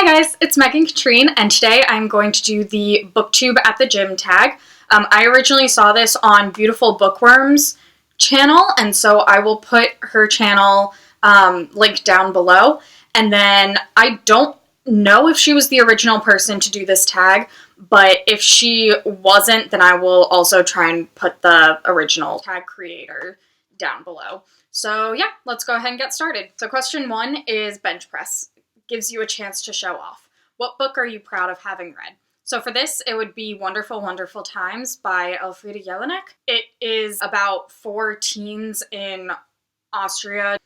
Hi guys, it's Megan Katrine, and today I'm going to do the BookTube at the gym tag. I originally saw this on BeautifulBookWyrm's channel, and so I will put her channel link down below. And then I don't know if she was the original person to do this tag, but if she wasn't, then I will also try and put the original tag creator down below. So yeah, let's go ahead and get started. So question 1 is bench press. Gives you a chance to show off. What book are you proud of having read? So for this, it would be Wonderful, Wonderful Times by Elfriede Jelinek. It is about 4 teens in Austria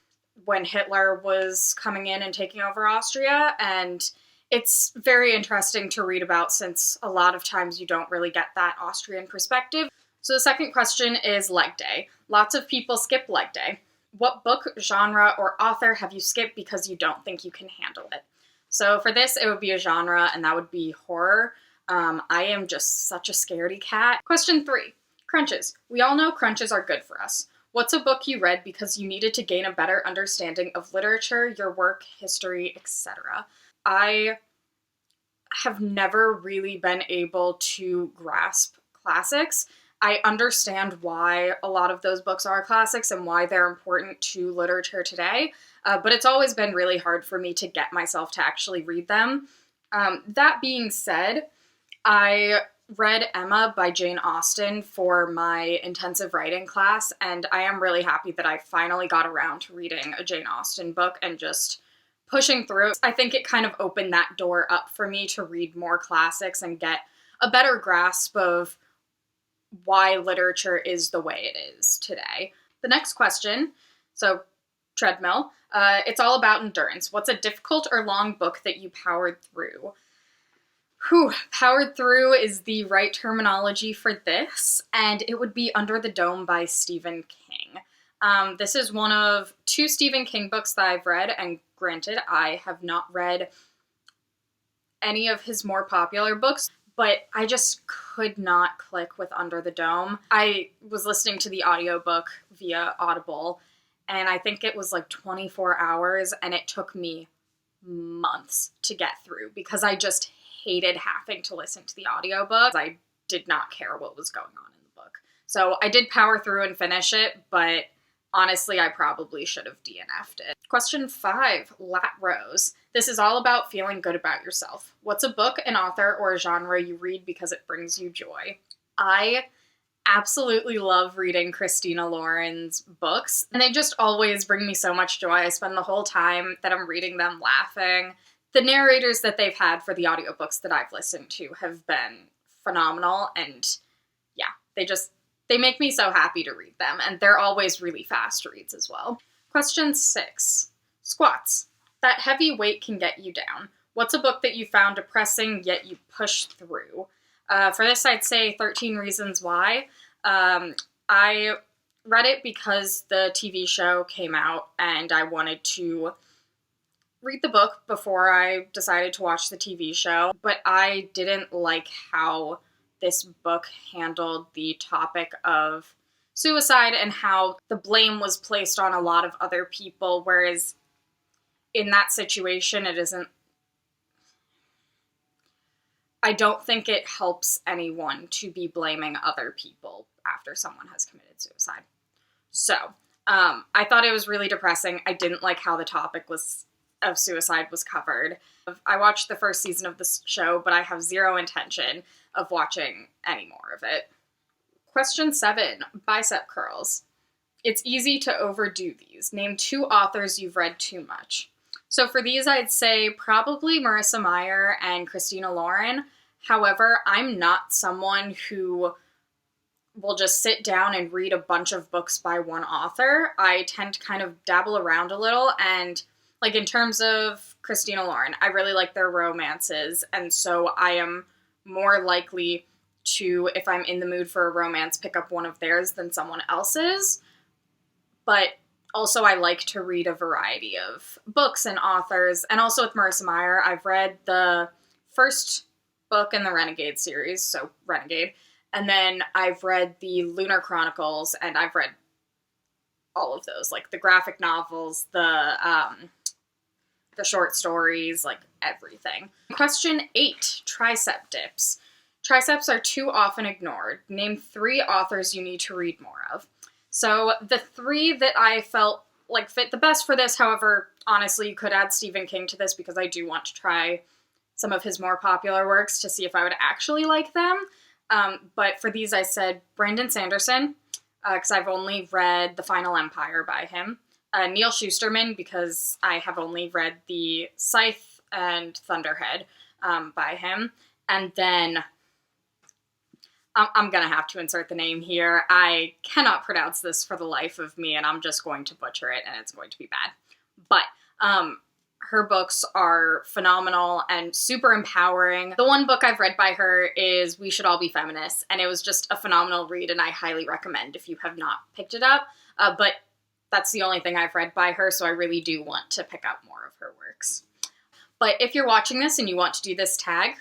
when Hitler was coming in and taking over Austria, and it's very interesting to read about since a lot of times you don't really get that Austrian perspective. So the second question is leg day. Lots of people skip leg day. What book, genre, or author have you skipped because you don't think you can handle it? So for this, it would be a genre, and that would be horror. I am just such a scaredy cat. Question 3, crunches. We all know crunches are good for us. What's a book you read because you needed to gain a better understanding of literature, your work, history, etc.? I have never really been able to grasp classics. I understand why a lot of those books are classics and why they're important to literature today, but it's always been really hard for me to get myself to actually read them. That being said, I read Emma by Jane Austen for my intensive writing class, and I am really happy that I finally got around to reading a Jane Austen book and just pushing through. I think it kind of opened that door up for me to read more classics and get a better grasp of why literature is the way it is today. The next question, so treadmill, it's all about endurance. What's a difficult or long book that you powered through? Powered through is the right terminology for this, and it would be Under the Dome by Stephen King. This is one of 2 Stephen King books that I've read, and granted, I have not read any of his more popular books, but I just could not click with Under the Dome. I was listening to the audiobook via Audible, and I think it was like 24 hours, and it took me months to get through because I just hated having to listen to the audiobook. I did not care what was going on in the book. So I did power through and finish it, but honestly, I probably should have DNF'd it. Question 5, Lat Rose. This is all about feeling good about yourself. What's a book, an author, or a genre you read because it brings you joy? I absolutely love reading Christina Lauren's books, and they just always bring me so much joy. I spend the whole time that I'm reading them laughing. The narrators that they've had for the audiobooks that I've listened to have been phenomenal, and yeah, they make me so happy to read them, and they're always really fast reads as well. Question 6, squats. That heavy weight can get you down. What's a book that you found depressing yet you pushed through? For this, I'd say 13 Reasons Why. I read it because the TV show came out, and I wanted to read the book before I decided to watch the TV show, but I didn't like how this book handled the topic of suicide and how the blame was placed on a lot of other people, whereas in that situation, I don't think it helps anyone to be blaming other people after someone has committed suicide. So, I thought it was really depressing. I didn't like how the topic of suicide was covered. I watched the first season of this show, but I have zero intention of watching any more of it. Question 7, bicep curls. It's easy to overdo these. Name 2 authors you've read too much. So for these, I'd say probably Marissa Meyer and Christina Lauren. However, I'm not someone who will just sit down and read a bunch of books by one author. I tend to kind of dabble around a little, and like in terms of Christina Lauren, I really like their romances, and so I am more likely to, if I'm in the mood for a romance, pick up one of theirs than someone else's. But also I like to read a variety of books and authors, and also with Marissa Meyer, I've read the first book in the Renegade series, so Renegade, and then I've read the Lunar Chronicles, and I've read all of those, like the graphic novels, the short stories, like everything. Question 8, tricep dips. Triceps are too often ignored. Name 3 authors you need to read more of. So the 3 that I felt like fit the best for this, however, honestly, you could add Stephen King to this because I do want to try some of his more popular works to see if I would actually like them. But for these, I said Brandon Sanderson, because I've only read The Final Empire by him. Neil Shusterman, because I have only read the Scythe and Thunderhead by him. And then I'm going to have to insert the name here. I cannot pronounce this for the life of me, and I'm just going to butcher it, and it's going to be bad. But her books are phenomenal and super empowering. The one book I've read by her is We Should All Be Feminists, and it was just a phenomenal read, and I highly recommend if you have not picked it up. But that's the only thing I've read by her, so I really do want to pick up more of her works. But if you're watching this and you want to do this tag,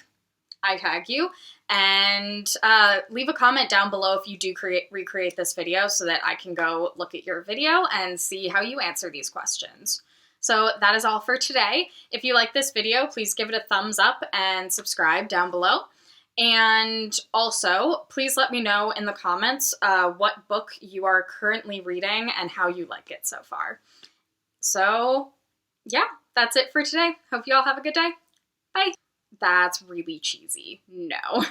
I tag you. And leave a comment down below if you do recreate this video so that I can go look at your video and see how you answer these questions. So that is all for today. If you like this video, please give it a thumbs up and subscribe down below. And also, please let me know in the comments what book you are currently reading and how you like it so far. So yeah, that's it for today. Hope you all have a good day. Bye. That's really cheesy. No.